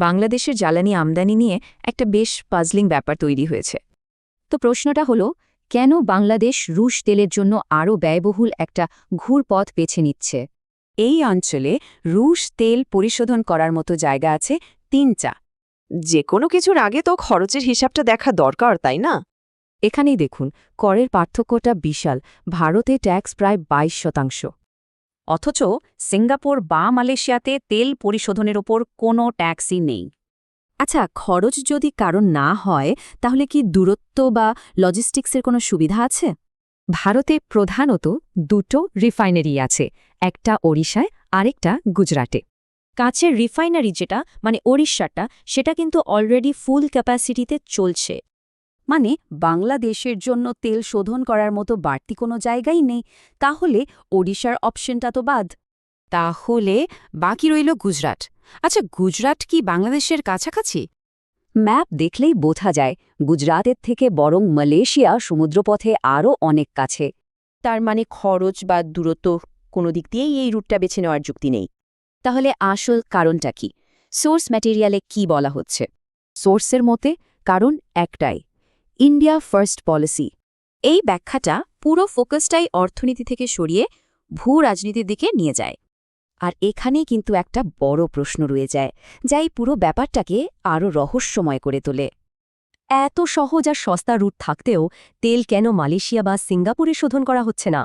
বাংলাদেশের জ্বালানি আমদানি নিয়ে একটা বেশ পাজলিং ব্যাপার তৈরি হয়েছে। তো প্রশ্নটা হলো, কেন বাংলাদেশ রুশ তেলের জন্য আরও ব্যয়বহুল একটা ঘুরপথ বেছে নিচ্ছে? এই অঞ্চলে রুশ তেল পরিশোধন করার মতো জায়গা আছে 3টা। যে কোনো কিছুর আগে তো খরচের হিসাবটা দেখা দরকার, তাই না? এখানেই দেখুন, করের পার্থক্যটা বিশাল। ভারতে ট্যাক্স প্রায় 22%। অথচ সিঙ্গাপুর বা মালয়েশিয়াতে তেল পরিশোধনের ওপর কোনো ট্যাক্সই নেই। আচ্ছা, খরচ যদি কারণ না হয়, তাহলে কি দূরত্ব বা লজিস্টিক্সের কোনো সুবিধা আছে? ভারতে প্রধানত 2টো রিফাইনারি আছে, একটা ওড়িশায়, আরেকটা গুজরাটে। কাছের রিফাইনারি যেটা মানে ওড়িশাটা, সেটা কিন্তু অলরেডি ফুল ক্যাপাসিটিতে চলছে। মানে বাংলাদেশের জন্য তেল শোধন করার মতো বাড়তি কোনো জায়গাই নেই। তাহলে ওড়িশার অপশনটা তো বাদ। তাহলে বাকি রইল গুজরাট। আচ্ছা, গুজরাট কি বাংলাদেশের কাছাকাছি? ম্যাপ দেখলেই বোঝা যায়, গুজরাতের থেকে বরং মালয়েশিয়া সমুদ্রপথে আরও অনেক কাছে। তার মানে খরচ বা দূরত্ব কোনো দিক দিয়েই এই রুটটা বেছে নেওয়ার যুক্তি নেই। তাহলে আসল কারণটা কি? সোর্স ম্যাটেরিয়ালে কি বলা হচ্ছে? সোর্সের মতে কারণ একটাই, ইন্ডিয়া ফার্স্ট পলিসি। এই ব্যাখ্যাটা পুরো ফোকাসটাই অর্থনীতি থেকে সরিয়ে ভূ রাজনীতির দিকে নিয়ে যায়। আর এখানেই কিন্তু একটা বড় প্রশ্ন রয়ে যায়, যা এই পুরো ব্যাপারটাকে আরও রহস্যময় করে তোলে। এত সহজ আর সস্তা রুট থাকতেও তেল কেন মালয়েশিয়া বা সিঙ্গাপুরে শোধন করা হচ্ছে না?